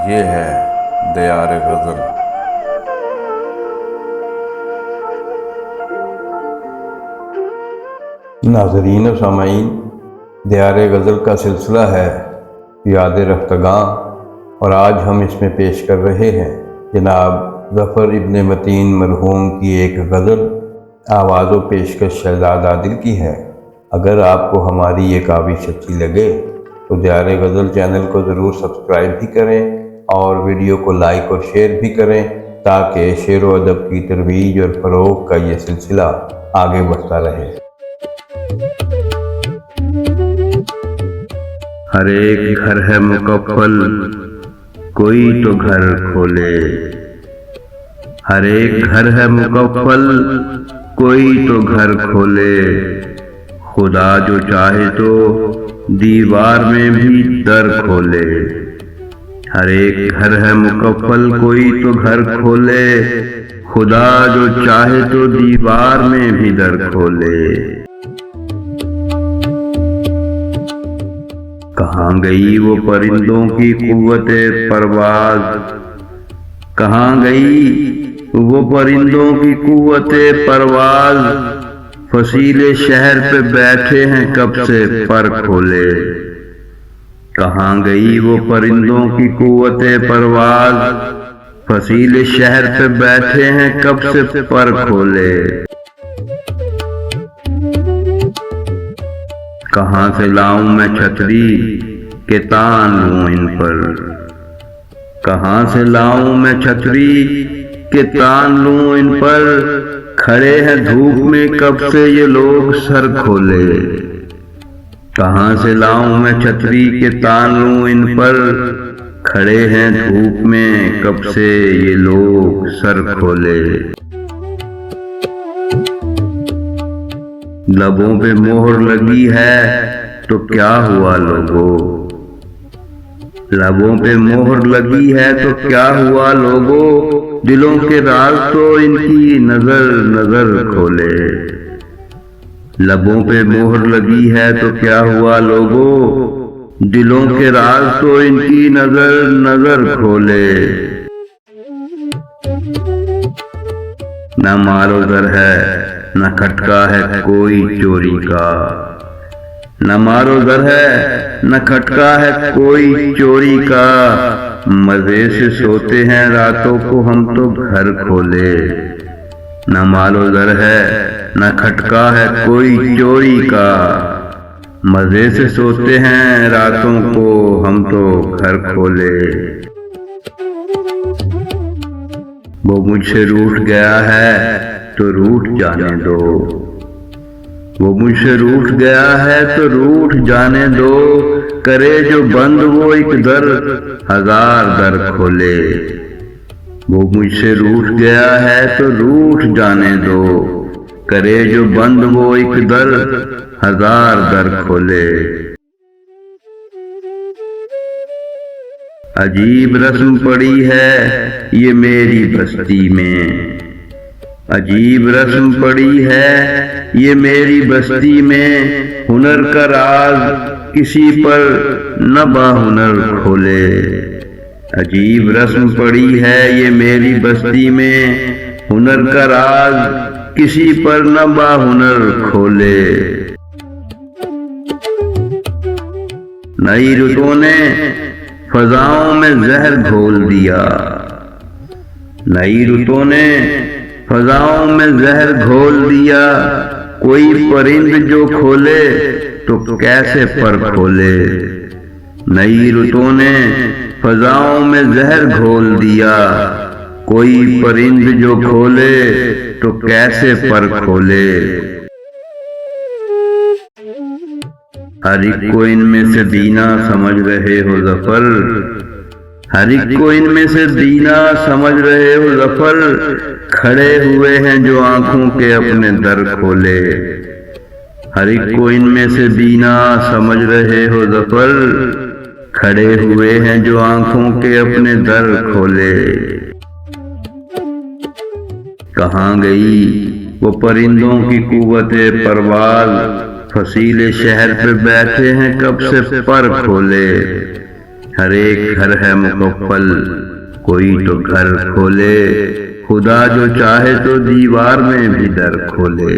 ये है दियार गज़ल। नाज़रीन व सामाईन, दियार गज़ल का सिलसिला है याद रफ्तगां, और आज हम इसमें पेश कर रहे हैं जनाब ज़फ़र इब्न मतीन मरहूम की एक गज़ल। आवाज़ व पेशकश शहज़ाद आदिल की है। अगर आपको हमारी ये काविश अच्छी लगे तो दियार गज़ल चैनल को ज़रूर सब्सक्राइब भी करें और वीडियो को लाइक और शेयर भी करें, ताकि शेर व अदब की तरवीज और फ़रोग़ का ये सिलसिला आगे बढ़ता रहे। हर एक घर है मुकफ़्फ़ल, कोई तो घर खोले। हर एक घर है मुकफ़्फ़ल, कोई तो घर खोले। खुदा जो चाहे तो दीवार में भी दर खोले। हर एक घर है मुकफ़्फ़ल, कोई तो घर खोले। खुदा जो चाहे तो दीवार में भी दर खोले। कहाँ गई वो परिंदों की क़ुव्वते परवाज़, कहाँ गई वो परिंदों की क़ुव्वते परवाज़। फसीले शहर पे बैठे हैं कब से पर खोले। कहाँ गई वो परिंदों की क़ुव्वते परवाज़। फसीले शहर पे बैठे हैं कब से पर खोले। कहाँ से लाऊं मैं छतरी के तान लूं इन पर। कहाँ से लाऊं मैं छतरी के तान लूं इन पर। खड़े हैं धूप में कब से ये लोग सर खोले। कहाँ से लाऊं मैं छतरी के तान लूं इन पर। खड़े हैं धूप में कब से ये लोग सर खोले। लबों पे मोहर लगी है तो क्या हुआ लोगों। लबों पे मोहर लगी है तो क्या हुआ लोगों। दिलों के राज तो इनकी नजर नजर खोले। लबों पे मोहर लगी है तो क्या हुआ लोगों। दिलों के राज तो इनकी नजर नजर खोले। न मारो दर है न खटका है कोई चोरी का। न मारो दर है न खटका है कोई चोरी का। मजे से सोते हैं रातों को हम तो घर खोले। न मारो दर है न खटका है कोई चोरी का। मजे से सोते हैं रातों को हम तो घर खोले। वो मुझसे रूठ गया है तो रूठ जाने दो। वो मुझसे रूठ गया है तो रूठ जाने दो। करे जो बंद वो एक दर हजार दर खोले। वो मुझसे रूठ गया है तो रूठ जाने दो। करे जो बंद वो एक दर हजार दर खोले। अजीब रस्म पड़ी है ये मेरी बस्ती में। अजीब रस्म पड़ी है ये मेरी बस्ती में। हुनर का राज किसी पर न बाहुनर खोले। अजीब रस्म पड़ी है ये मेरी बस्ती में। हुनर का राज किसी पर न बाहुनर खोले। नई रुतों ने फजाओं में जहर घोल दिया। नई रुतों ने फजाओं में जहर घोल दिया। कोई परिंद जो खोले तो कैसे पर खोले। नई रुतों ने फजाओं में जहर घोल दिया। कोई परिंद जो खोले तो कैसे पर खोले। हर एक को इनमें से दीना समझ रहे हो ज़फ़र। हर एक को इनमें से दीना समझ रहे हो ज़फ़र। खड़े हुए हैं जो आंखों के अपने दर खोले। हर एक को इनमें से दीना समझ रहे हो ज़फ़र। खड़े हुए हैं जो आंखों के अपने दर खोले। कहाँ गई वो परिंदों की क़ुव्वते परवाज़। फसीले शहर पे बैठे हैं कब से पर खोले। हर एक घर है मुकफ्फल, कोई तो घर खोले। खुदा जो चाहे तो दीवार में भी दर खोले।